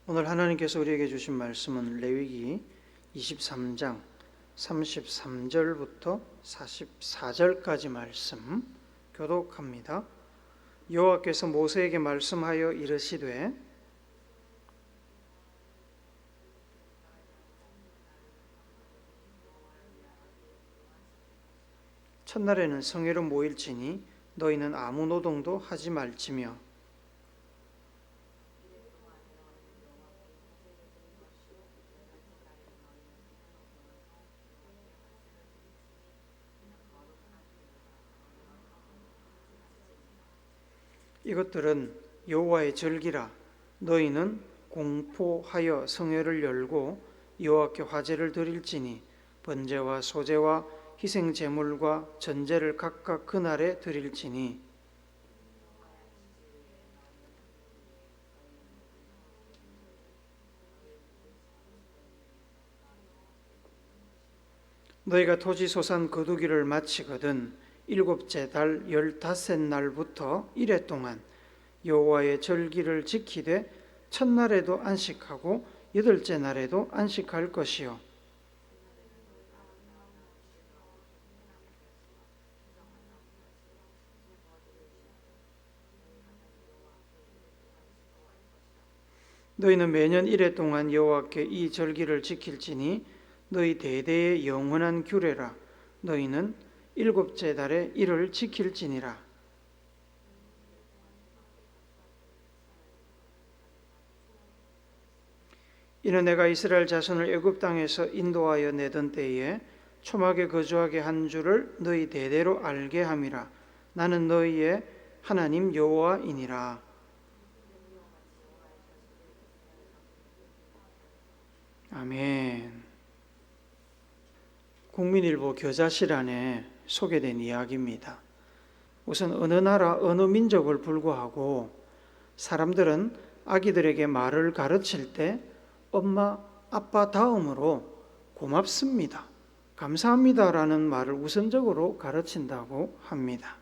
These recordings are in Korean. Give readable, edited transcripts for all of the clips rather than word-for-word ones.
오늘 하나님께서 우리에게 주신 말씀은 레위기 23장 33절부터 44절까지 말씀 교독합니다. 여호와께서 모세에게 말씀하여 이르시되 첫날에는 성회로 모일지니 너희는 아무 노동도 하지 말지며 이것들은 여호와의 절기라. 너희는 공포하여 성회를 열고 여호와께 화제를 드릴지니 번제와 소제와 희생 제물과 전제를 각각 그날에 드릴지니 너희가 토지 소산 거두기를 마치거든 일곱째 달 15날부터 이래 동안 여호와의 절기를 지키되 첫날에도 안식하고 여덟째 날에도 안식할 것이요 너희는 매년 이래 동안 여호와께 이 절기를 지킬지니 너희 대대의 영원한 규례라. 너희는 일곱째 달에 이를 지킬지니라. 이는 내가 이스라엘 자손을 애굽 땅에서 인도하여 내던 때에 초막에 거주하게 한 줄을 너희 대대로 알게 함이라. 나는 너희의 하나님 여호와이니라. 아멘. 국민일보 겨자실안에 소개된 이야기입니다. 우선 어느 나라 어느 민족을 불구하고 사람들은 아기들에게 말을 가르칠 때 엄마, 아빠 다음으로 고맙습니다, 감사합니다라는 말을 우선적으로 가르친다고 합니다.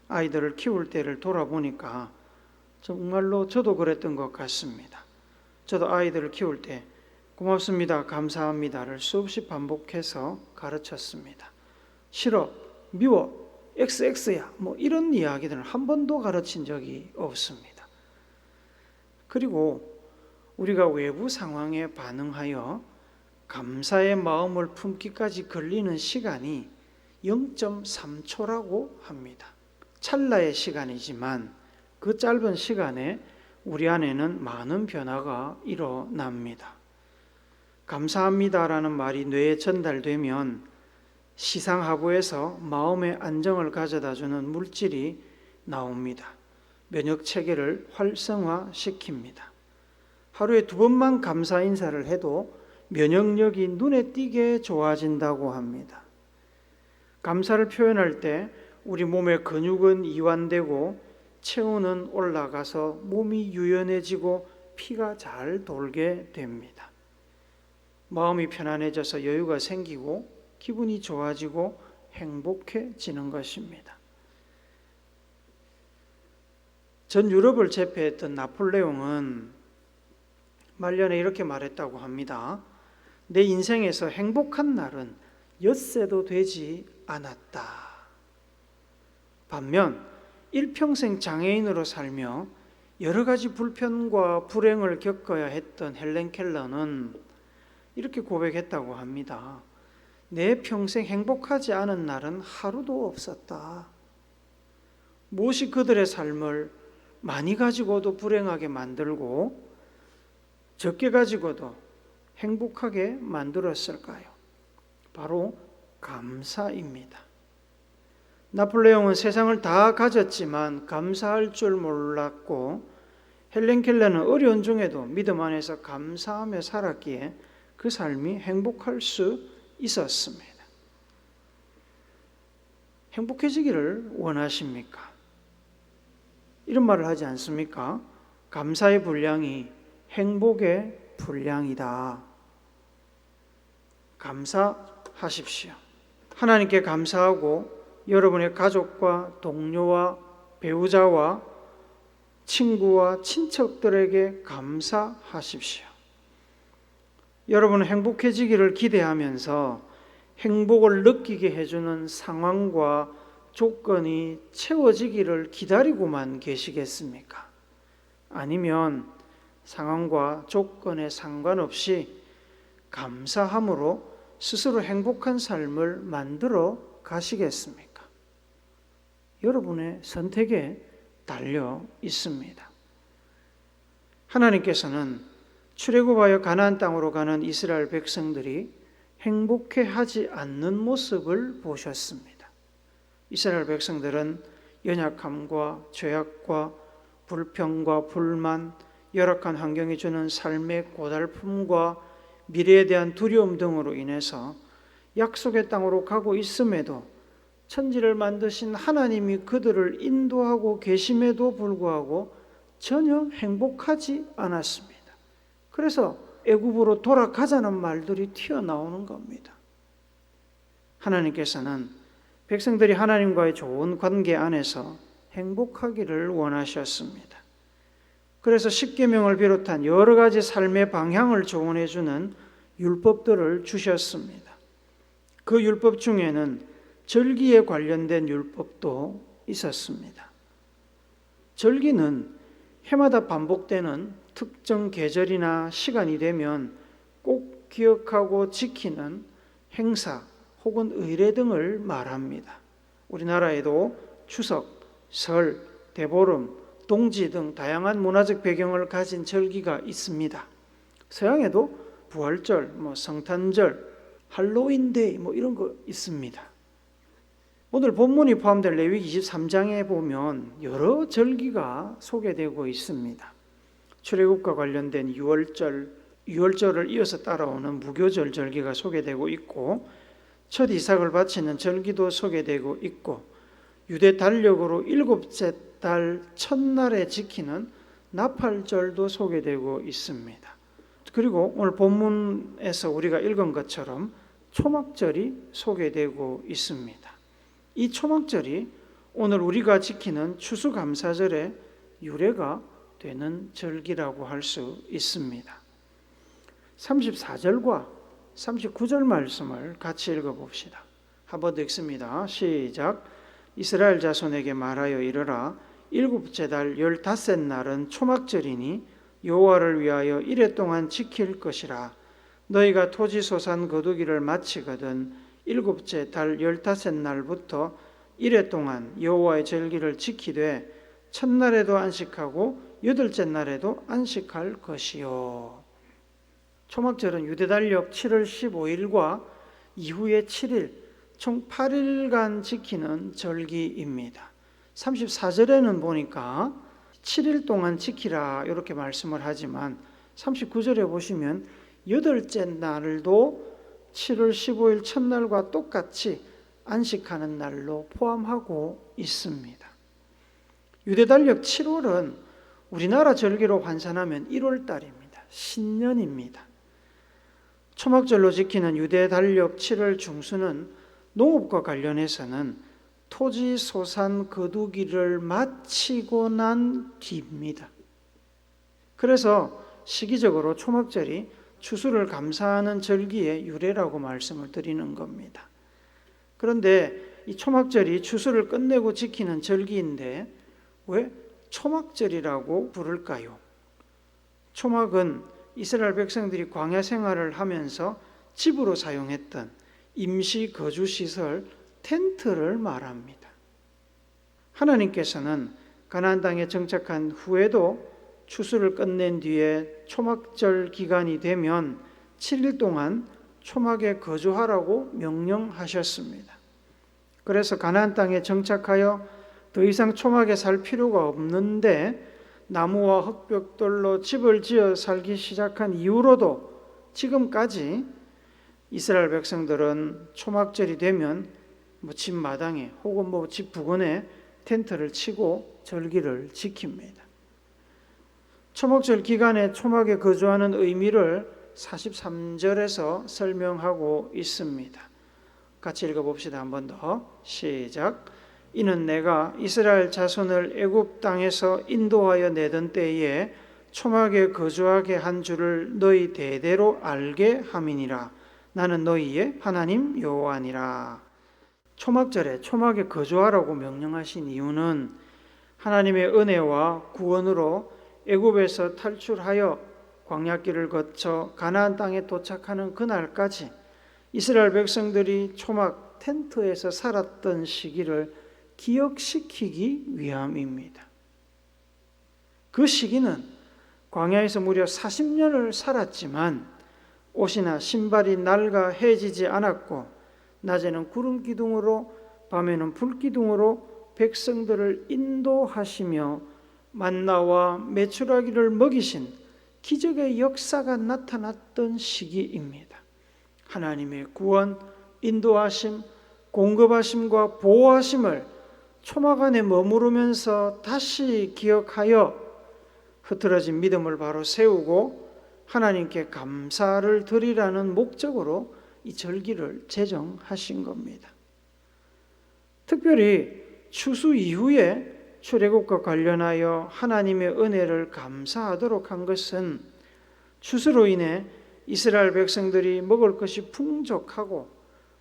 아이들을 키울 때를 돌아보니까 정말로 저도 그랬던 것 같습니다. 저도 아이들을 키울 때 고맙습니다, 감사합니다를 수없이 반복해서 가르쳤습니다. 싫어, 미워, XX야 뭐 이런 이야기들은 한 번도 가르친 적이 없습니다. 그리고 우리가 외부 상황에 반응하여 감사의 마음을 품기까지 걸리는 시간이 0.3초라고 합니다. 찰나의 시간이지만 그 짧은 시간에 우리 안에는 많은 변화가 일어납니다. 감사합니다라는 말이 뇌에 전달되면 시상하부에서 마음의 안정을 가져다주는 물질이 나옵니다. 면역 체계를 활성화시킵니다. 하루에 2번만 감사 인사를 해도 면역력이 눈에 띄게 좋아진다고 합니다. 감사를 표현할 때 우리 몸의 근육은 이완되고 체온은 올라가서 몸이 유연해지고 피가 잘 돌게 됩니다. 마음이 편안해져서 여유가 생기고 기분이 좋아지고 행복해지는 것입니다. 전 유럽을 제패했던 나폴레옹은 말년에 이렇게 말했다고 합니다. 내 인생에서 행복한 날은 엿새도 되지 않았다. 반면 일평생 장애인으로 살며 여러 가지 불편과 불행을 겪어야 했던 헬렌 켈러는 이렇게 고백했다고 합니다. 내 평생 행복하지 않은 날은 하루도 없었다. 무엇이 그들의 삶을 많이 가지고도 불행하게 만들고 적게 가지고도 행복하게 만들었을까요? 바로 감사입니다. 나폴레옹은 세상을 다 가졌지만 감사할 줄 몰랐고 헬렌 켈러는 어려운 중에도 믿음 안에서 감사하며 살았기에 그 삶이 행복할 수 있었습니다. 행복해지기를 원하십니까? 이런 말을 하지 않습니까? 감사의 분량이 행복의 분량이다. 감사하십시오. 하나님께 감사하고 여러분의 가족과 동료와 배우자와 친구와 친척들에게 감사하십시오. 여러분은 행복해지기를 기대하면서 행복을 느끼게 해주는 상황과 조건이 채워지기를 기다리고만 계시겠습니까? 아니면 상황과 조건에 상관없이 감사함으로 스스로 행복한 삶을 만들어 가시겠습니까? 여러분의 선택에 달려 있습니다. 하나님께서는 출애굽하여 가나안 땅으로 가는 이스라엘 백성들이 행복해하지 않는 모습을 보셨습니다. 이스라엘 백성들은 연약함과 죄악과 불평과 불만, 열악한 환경이 주는 삶의 고달픔과 미래에 대한 두려움 등으로 인해서 약속의 땅으로 가고 있음에도 천지를 만드신 하나님이 그들을 인도하고 계심에도 불구하고 전혀 행복하지 않았습니다. 그래서 애굽으로 돌아가자는 말들이 튀어나오는 겁니다. 하나님께서는 백성들이 하나님과의 좋은 관계 안에서 행복하기를 원하셨습니다. 그래서 십계명을 비롯한 여러 가지 삶의 방향을 조언해 주는 율법들을 주셨습니다. 그 율법 중에는 절기에 관련된 율법도 있었습니다. 절기는 해마다 반복되는 특정 계절이나 시간이 되면 꼭 기억하고 지키는 행사 혹은 의례 등을 말합니다. 우리나라에도 추석, 설, 대보름, 동지 등 다양한 문화적 배경을 가진 절기가 있습니다. 서양에도 부활절, 성탄절, 할로윈데이 이런 거 있습니다. 오늘 본문이 포함된 레위기 23장에 보면 여러 절기가 소개되고 있습니다. 출애굽과 관련된 유월절을 이어서 따라오는 무교절 절기가 소개되고 있고, 첫 이삭을 바치는 절기도 소개되고 있고, 유대 달력으로 7째 달 첫날에 지키는 나팔절도 소개되고 있습니다. 그리고 오늘 본문에서 우리가 읽은 것처럼 초막절이 소개되고 있습니다. 이 초막절이 오늘 우리가 지키는 추수감사절의 유래가 되는 절기라고 할 수 있습니다. 34절과 39절 말씀을 같이 읽어봅시다. 한번 더 읽습니다. 시작. 이스라엘 자손에게 말하여 이르라. 7째 달 15날은 초막절이니 여호와를 위하여 이레 동안 지킬 것이라. 너희가 토지 소산 거두기를 마치거든 7째 달 15날부터 이레 동안 여호와의 절기를 지키되 첫날에도 안식하고 8째 날에도 안식할 것이요. 초막절은 유대달력 7월 15일과 이후의 7일 총 8일간 지키는 절기입니다. 34절에는 보니까 7일 동안 지키라 이렇게 말씀을 하지만 39절에 보시면 8째 날도 7월 15일 첫날과 똑같이 안식하는 날로 포함하고 있습니다. 유대달력 7월은 우리나라 절기로 환산하면 1월 달입니다. 신년입니다. 초막절로 지키는 유대달력 7월 중수는 농업과 관련해서는 토지 소산 거두기를 마치고 난 뒤입니다. 그래서 시기적으로 초막절이 추수를 감사하는 절기의 유래라고 말씀을 드리는 겁니다. 그런데 이 초막절이 추수를 끝내고 지키는 절기인데 왜 초막절이라고 부를까요? 초막은 이스라엘 백성들이 광야 생활을 하면서 집으로 사용했던 임시 거주시설 텐트를 말합니다. 하나님께서는 가나안 땅에 정착한 후에도 추수를 끝낸 뒤에 초막절 기간이 되면 7일 동안 초막에 거주하라고 명령하셨습니다. 그래서 가나안 땅에 정착하여 더 이상 초막에 살 필요가 없는데 나무와 흙벽돌로 집을 지어 살기 시작한 이후로도 지금까지 이스라엘 백성들은 초막절이 되면 집 마당에 혹은 집 부근에 텐트를 치고 절기를 지킵니다. 초막절 기간에 초막에 거주하는 의미를 43절에서 설명하고 있습니다. 같이 읽어봅시다. 한 번 더. 시작. 이는 내가 이스라엘 자손을 애굽 땅에서 인도하여 내던 때에 초막에 거주하게 한 줄을 너희 대대로 알게 함이니라. 나는 너희의 하나님 여호와니라. 초막절에 초막에 거주하라고 명령하신 이유는 하나님의 은혜와 구원으로 애굽에서 탈출하여 광야길을 거쳐 가나안 땅에 도착하는 그날까지 이스라엘 백성들이 초막 텐트에서 살았던 시기를 기억시키기 위함입니다. 그 시기는 광야에서 무려 40년을 살았지만 옷이나 신발이 낡아 해지지 않았고 낮에는 구름 기둥으로 밤에는 불 기둥으로 백성들을 인도하시며 만나와 메추라기를 먹이신 기적의 역사가 나타났던 시기입니다. 하나님의 구원, 인도하심, 공급하심과 보호하심을 초막 안에 머무르면서 다시 기억하여 흐트러진 믿음을 바로 세우고 하나님께 감사를 드리라는 목적으로 이 절기를 제정하신 겁니다. 특별히 추수 이후에 출애굽과 관련하여 하나님의 은혜를 감사하도록 한 것은 추수로 인해 이스라엘 백성들이 먹을 것이 풍족하고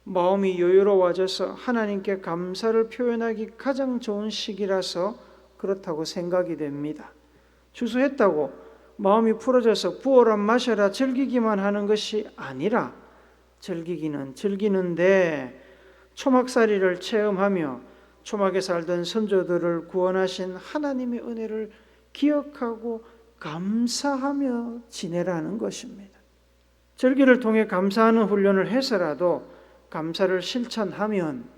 마음이 여유로워져서 하나님께 감사를 표현하기 가장 좋은 시기라서 그렇다고 생각이 됩니다. 추수했다고 마음이 풀어져서 부어라 마셔라 즐기기만 하는 것이 아니라 즐기기는 즐기는데 초막살이를 체험하며 초막에 살던 선조들을 구원하신 하나님의 은혜를 기억하고 감사하며 지내라는 것입니다. 절기를 통해 감사하는 훈련을 해서라도 감사를 실천하면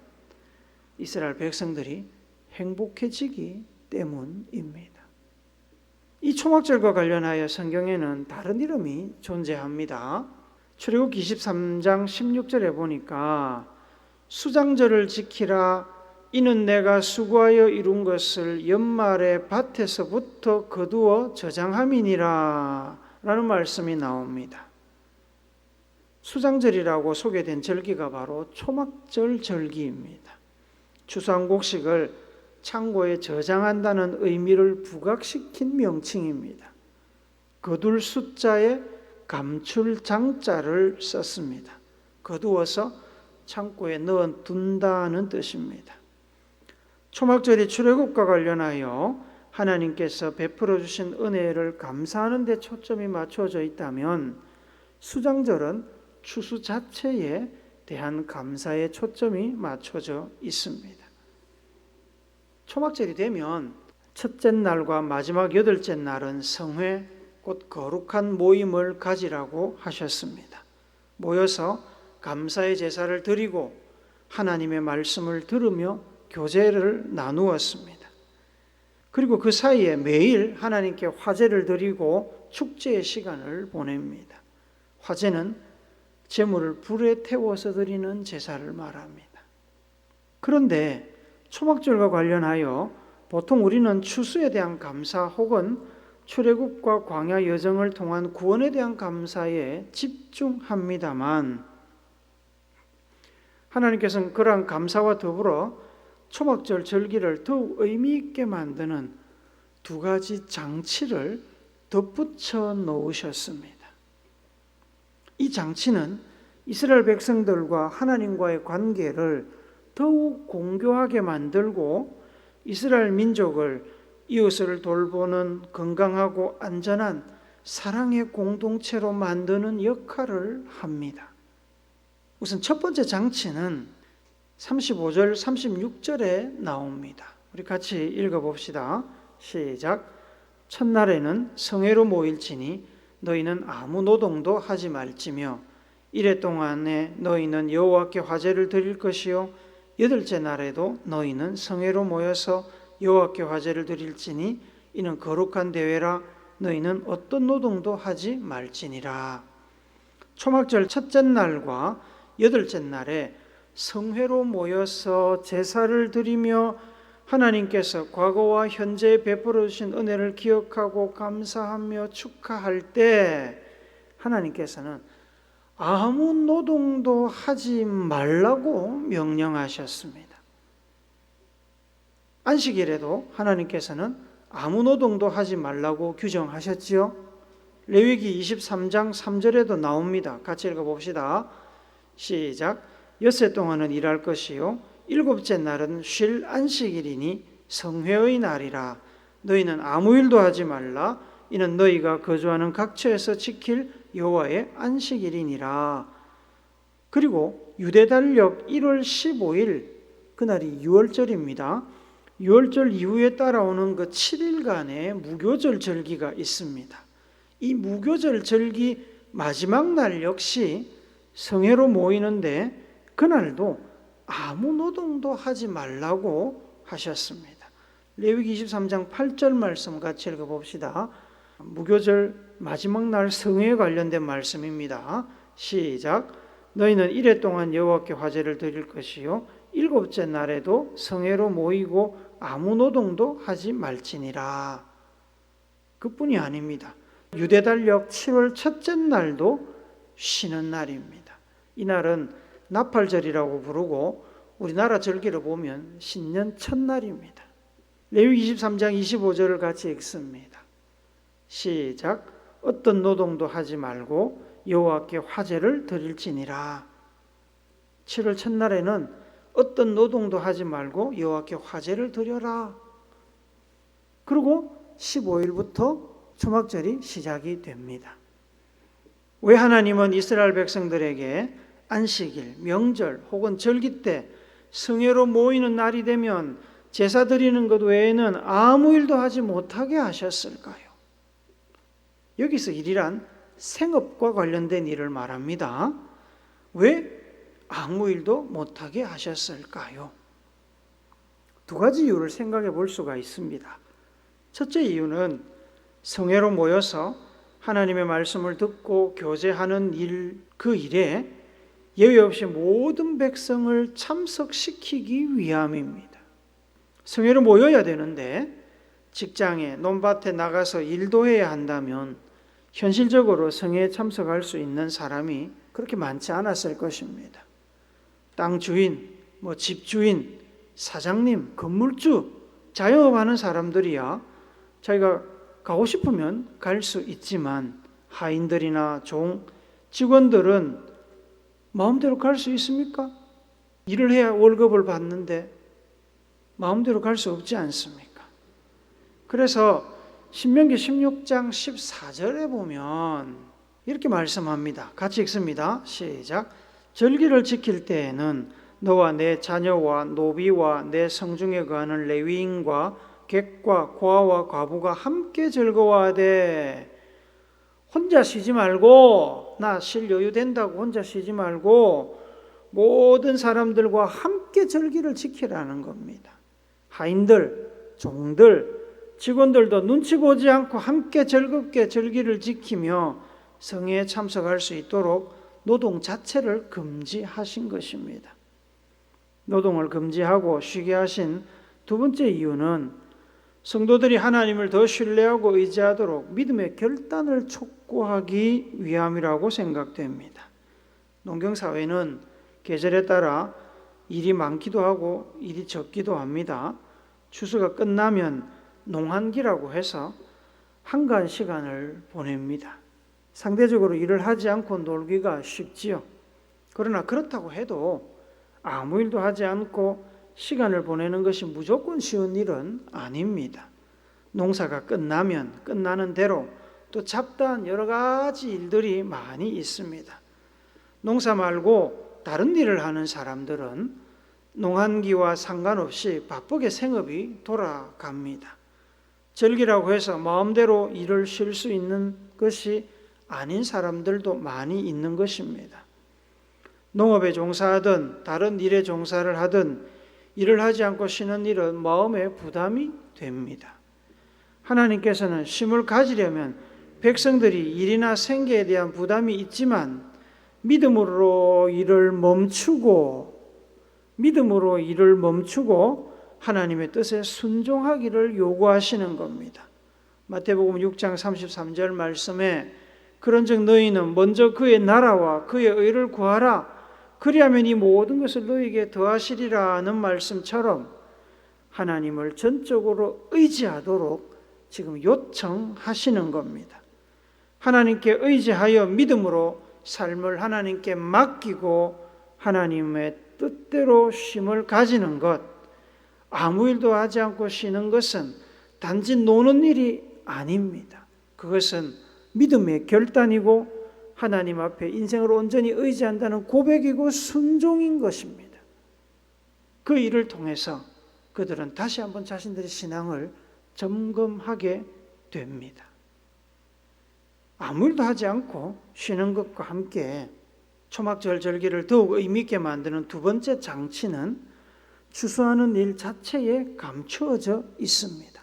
이스라엘 백성들이 행복해지기 때문입니다. 이 초막절과 관련하여 성경에는 다른 이름이 존재합니다. 출애굽기 23장 16절에 보니까 수장절을 지키라 이는 내가 수고하여 이룬 것을 연말에 밭에서부터 거두어 저장함이니라 라는 말씀이 나옵니다. 수장절이라고 소개된 절기가 바로 초막절 절기입니다. 추수한 곡식을 창고에 저장한다는 의미를 부각시킨 명칭입니다. 거둘 숫자에 감출 장자를 썼습니다. 거두어서 창고에 넣어둔다는 뜻입니다. 초막절이 출애굽과 관련하여 하나님께서 베풀어 주신 은혜를 감사하는 데 초점이 맞춰져 있다면 수장절은 추수 자체에 대한 감사에 초점이 맞춰져 있습니다. 초막절이 되면 첫째 날과 마지막 여덟째 날은 성회, 곧 거룩한 모임을 가지라고 하셨습니다. 모여서 감사의 제사를 드리고 하나님의 말씀을 들으며 교제를 나누었습니다. 그리고 그 사이에 매일 하나님께 화제를 드리고 축제의 시간을 보냅니다. 화제는 제물을 불에 태워서 드리는 제사를 말합니다. 그런데 초막절과 관련하여 보통 우리는 추수에 대한 감사 혹은 출애굽과 광야 여정을 통한 구원에 대한 감사에 집중합니다만 하나님께서는 그러한 감사와 더불어 초막절 절기를 더욱 의미 있게 만드는 두 가지 장치를 덧붙여 놓으셨습니다. 이 장치는 이스라엘 백성들과 하나님과의 관계를 더욱 공교하게 만들고 이스라엘 민족을 이웃을 돌보는 건강하고 안전한 사랑의 공동체로 만드는 역할을 합니다. 우선 첫 번째 장치는 35절, 36절에 나옵니다. 우리 같이 읽어봅시다. 시작. 첫날에는 성회로 모일지니 너희는 아무 노동도 하지 말지며 이래 동안에 너희는 여호와께 화제를 드릴 것이요 여덟째 날에도 너희는 성회로 모여서 여호와께 화제를 드릴지니 이는 거룩한 대회라 너희는 어떤 노동도 하지 말지니라. 초막절 첫째 날과 여덟째 날에 성회로 모여서 제사를 드리며 하나님께서 과거와 현재에 베풀어 주신 은혜를 기억하고 감사하며 축하할 때 하나님께서는 아무 노동도 하지 말라고 명령하셨습니다. 안식일에도 하나님께서는 아무 노동도 하지 말라고 규정하셨지요. 레위기 23장 3절에도 나옵니다. 같이 읽어봅시다. 시작. 엿새 동안은 일할 것이요 일곱째 날은 쉴 안식일이니 성회의 날이라. 너희는 아무 일도 하지 말라. 이는 너희가 거주하는 각처에서 지킬 여호와의 안식일이니라. 그리고 유대달력 1월 15일 그날이 유월절입니다. 유월절 이후에 따라오는 그 7일간의 무교절 절기가 있습니다. 이 무교절 절기 마지막 날 역시 성회로 모이는데 그날도 아무 노동도 하지 말라고 하셨습니다. 레위기 23장 8절 말씀 같이 읽어봅시다. 무교절 마지막 날 성회에 관련된 말씀입니다. 시작. 너희는 이레 동안 여호와께 화제를 드릴 것이요 일곱째 날에도 성회로 모이고 아무 노동도 하지 말지니라. 그뿐이 아닙니다. 유대달력 7월 첫째 날도 쉬는 날입니다. 이날은 나팔절이라고 부르고 우리나라 절기를 보면 신년 첫날입니다. 레위기 23장 25절을 같이 읽습니다. 시작. 어떤 노동도 하지 말고 여호와께 화제를 드릴지니라. 7월 첫날에는 어떤 노동도 하지 말고 여호와께 화제를 드려라. 그리고 15일부터 초막절이 시작이 됩니다. 왜 하나님은 이스라엘 백성들에게 안식일, 명절 혹은 절기 때 성회로 모이는 날이 되면 제사 드리는 것 외에는 아무 일도 하지 못하게 하셨을까요? 여기서 일이란 생업과 관련된 일을 말합니다. 왜 아무 일도 못하게 하셨을까요? 두 가지 이유를 생각해 볼 수가 있습니다. 첫째 이유는 성회로 모여서 하나님의 말씀을 듣고 교제하는 일, 그 일에 예외 없이 모든 백성을 참석시키기 위함입니다. 성회로 모여야 되는데 직장에, 논밭에 나가서 일도 해야 한다면 현실적으로 성회에 참석할 수 있는 사람이 그렇게 많지 않았을 것입니다. 땅 주인, 집주인, 사장님, 건물주, 자영업하는 사람들이야 자기가 가고 싶으면 갈 수 있지만 하인들이나 종, 직원들은 마음대로 갈 수 있습니까? 일을 해야 월급을 받는데 마음대로 갈 수 없지 않습니까? 그래서 신명기 16장 14절에 보면 이렇게 말씀합니다. 같이 읽습니다. 시작. 절기를 지킬 때에는 너와 내 자녀와 노비와 내 성중에 거하는 레위인과 객과 고아와 과부가 함께 즐거워하되 혼자 쉬지 말고 나 쉴 여유 된다고 혼자 쉬지 말고 모든 사람들과 함께 절기를 지키라는 겁니다. 하인들, 종들, 직원들도 눈치 보지 않고 함께 즐겁게 절기를 지키며 성회에 참석할 수 있도록 노동 자체를 금지하신 것입니다. 노동을 금지하고 쉬게 하신 두 번째 이유는 성도들이 하나님을 더 신뢰하고 의지하도록 믿음의 결단을 촉구하기 위함이라고 생각됩니다. 농경사회는 계절에 따라 일이 많기도 하고 일이 적기도 합니다. 추수가 끝나면 농한기라고 해서 한가한 시간을 보냅니다. 상대적으로 일을 하지 않고 놀기가 쉽지요. 그러나 그렇다고 해도 아무 일도 하지 않고 시간을 보내는 것이 무조건 쉬운 일은 아닙니다. 농사가 끝나면 끝나는 대로 또 잡다한 여러 가지 일들이 많이 있습니다. 농사 말고 다른 일을 하는 사람들은 농한기와 상관없이 바쁘게 생업이 돌아갑니다. 절기라고 해서 마음대로 일을 쉴 수 있는 것이 아닌 사람들도 많이 있는 것입니다. 농업에 종사하든 다른 일에 종사를 하든 일을 하지 않고 쉬는 일은 마음에 부담이 됩니다. 하나님께서는 쉼을 가지려면 백성들이 일이나 생계에 대한 부담이 있지만 믿음으로 일을 멈추고 하나님의 뜻에 순종하기를 요구하시는 겁니다. 마태복음 6장 33절 말씀에 그런즉 너희는 먼저 그의 나라와 그의 의를 구하라 그리하면 이 모든 것을 너희에게 더하시리라는 말씀처럼 하나님을 전적으로 의지하도록 지금 요청하시는 겁니다. 하나님께 의지하여 믿음으로 삶을 하나님께 맡기고 하나님의 뜻대로 쉼을 가지는 것, 아무 일도 하지 않고 쉬는 것은 단지 노는 일이 아닙니다. 그것은 믿음의 결단이고 하나님 앞에 인생을 온전히 의지한다는 고백이고 순종인 것입니다. 그 일을 통해서 그들은 다시 한번 자신들의 신앙을 점검하게 됩니다. 아무 일도 하지 않고 쉬는 것과 함께 초막절 절기를 더욱 의미 있게 만드는 두 번째 장치는 추수하는 일 자체에 감추어져 있습니다.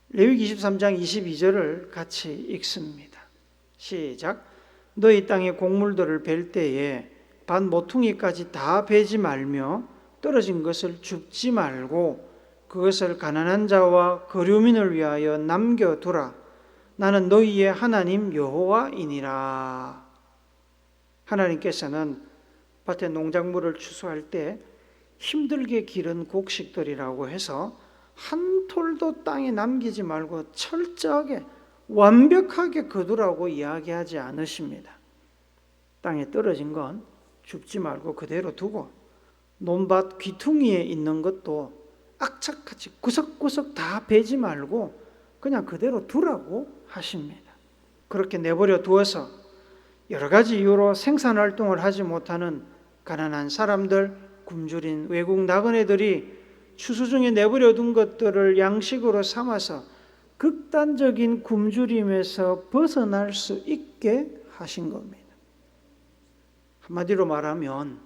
레위기 23장 22절을 같이 읽습니다. 시작. 너희 땅의 곡물들을 벨 때에 밭 모퉁이까지 다 베지 말며 떨어진 것을 줍지 말고 그것을 가난한 자와 거류민을 위하여 남겨두라. 나는 너희의 하나님 여호와이니라. 하나님께서는 밭에 농작물을 추수할 때 힘들게 기른 곡식들이라고 해서 한 톨도 땅에 남기지 말고 철저하게 완벽하게 거두라고 이야기하지 않으십니다. 땅에 떨어진 건 줍지 말고 그대로 두고 논밭 귀퉁이에 있는 것도 악착같이 구석구석 다 베지 말고 그냥 그대로 두라고 하십니다. 그렇게 내버려 두어서 여러 가지 이유로 생산활동을 하지 못하는 가난한 사람들, 굶주린 외국 나그네들이 추수 중에 내버려 둔 것들을 양식으로 삼아서 극단적인 굶주림에서 벗어날 수 있게 하신 겁니다. 한마디로 말하면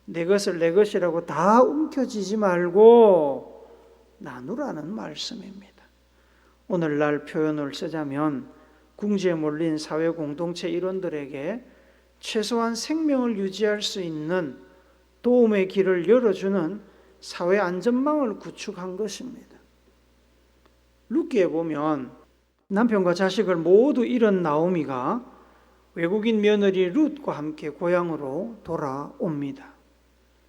내 것을 내 것이라고 다 움켜쥐지 말고 나누라는 말씀입니다. 오늘날 표현을 쓰자면 궁지에 몰린 사회 공동체 일원들에게 최소한 생명을 유지할 수 있는 도움의 길을 열어주는 사회 안전망을 구축한 것입니다. 룻기에 보면 남편과 자식을 모두 잃은 나오미가 외국인 며느리 룻과 함께 고향으로 돌아옵니다.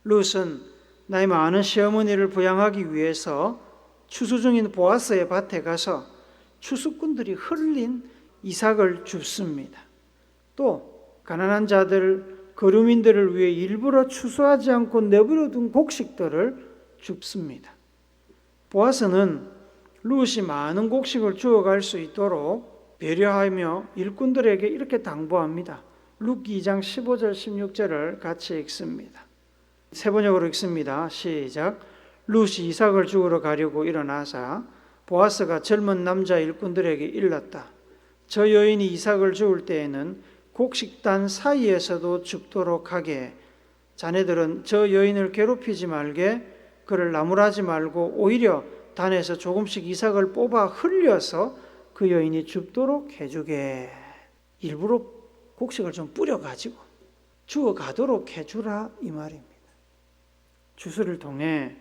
룻은 나이 많은 시어머니를 부양하기 위해서 추수 중인 보아스의 밭에 가서 추수꾼들이 흘린 이삭을 줍습니다. 또 가난한 자들, 거류민들을 위해 일부러 추수하지 않고 내버려둔 곡식들을 줍습니다. 보아스는 룻이 많은 곡식을 주어갈 수 있도록 배려하며 일꾼들에게 이렇게 당부합니다. 룻기 2장 15절 16절을 같이 읽습니다. 세 번역으로 읽습니다. 시작. 룻이 이삭을 주우러 가려고 일어나사 보아스가 젊은 남자 일꾼들에게 일렀다. 저 여인이 이삭을 주울 때에는 곡식단 사이에서도 죽도록 하게. 자네들은 저 여인을 괴롭히지 말게. 그를 나무라지 말고 오히려 단에서 조금씩 이삭을 뽑아 흘려서 그 여인이 죽도록 해주게. 일부러 곡식을 좀 뿌려가지고 주워가도록 해주라 이 말입니다. 추수를 통해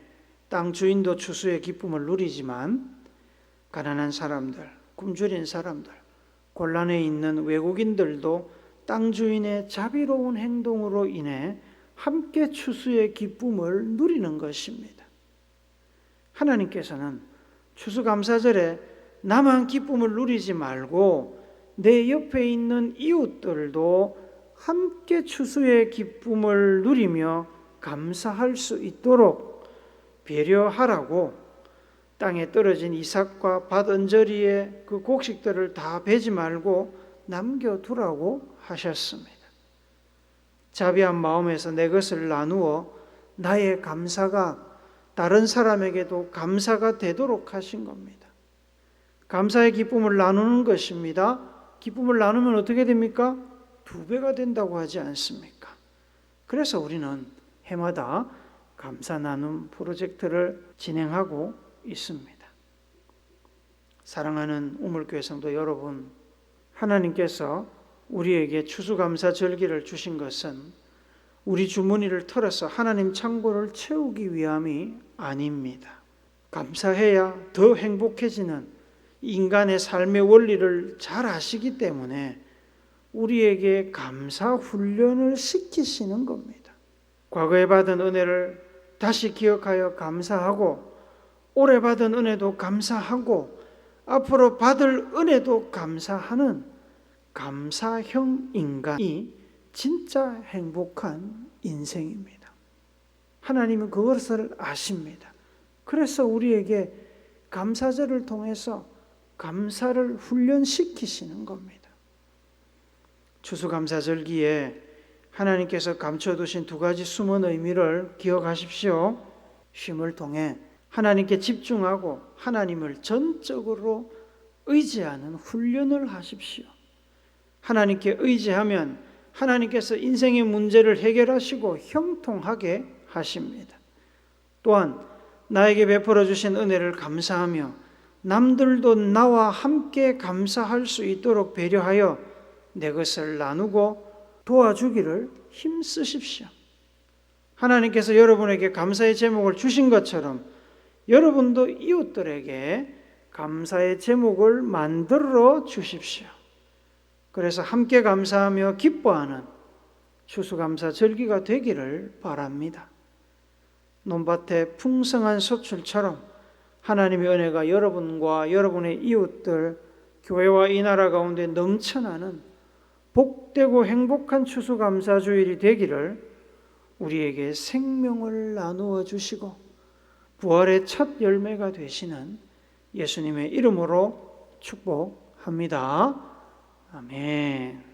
땅 주인도 추수의 기쁨을 누리지만 가난한 사람들, 굶주린 사람들, 곤란해 있는 외국인들도 땅 주인의 자비로운 행동으로 인해 함께 추수의 기쁨을 누리는 것입니다. 하나님께서는 추수감사절에 나만 기쁨을 누리지 말고 내 옆에 있는 이웃들도 함께 추수의 기쁨을 누리며 감사할 수 있도록 배려하라고 땅에 떨어진 이삭과 밭 언저리에 그 곡식들을 다 베지 말고 남겨두라고 하셨습니다. 자비한 마음에서 내 것을 나누어 나의 감사가 다른 사람에게도 감사가 되도록 하신 겁니다. 감사의 기쁨을 나누는 것입니다. 기쁨을 나누면 어떻게 됩니까? 2배가 된다고 하지 않습니까? 그래서 우리는 해마다 감사 나눔 프로젝트를 진행하고 있습니다. 사랑하는 우물교회 성도 여러분, 하나님께서 우리에게 추수감사 절기를 주신 것은 우리 주머니를 털어서 하나님 창고를 채우기 위함이 아닙니다. 감사해야 더 행복해지는 인간의 삶의 원리를 잘 아시기 때문에 우리에게 감사 훈련을 시키시는 겁니다. 과거에 받은 은혜를 다시 기억하여 감사하고 올해 받은 은혜도 감사하고 앞으로 받을 은혜도 감사하는 감사형 인간이 진짜 행복한 인생입니다. 하나님은 그것을 아십니다. 그래서 우리에게 감사절을 통해서 감사를 훈련시키시는 겁니다. 추수감사절기에 하나님께서 감춰두신 두 가지 숨은 의미를 기억하십시오. 쉼을 통해 하나님께 집중하고 하나님을 전적으로 의지하는 훈련을 하십시오. 하나님께 의지하면 하나님께서 인생의 문제를 해결하시고 형통하게 하십니다. 또한 나에게 베풀어 주신 은혜를 감사하며 남들도 나와 함께 감사할 수 있도록 배려하여 내 것을 나누고 도와주기를 힘쓰십시오. 하나님께서 여러분에게 감사의 제목을 주신 것처럼 여러분도 이웃들에게 감사의 제목을 만들어 주십시오. 그래서 함께 감사하며 기뻐하는 추수감사 절기가 되기를 바랍니다. 논밭의 풍성한 소출처럼 하나님의 은혜가 여러분과 여러분의 이웃들, 교회와 이 나라 가운데 넘쳐나는 복되고 행복한 추수감사 주일이 되기를 우리에게 생명을 나누어 주시고 부활의 첫 열매가 되시는 예수님의 이름으로 축복합니다. 아멘.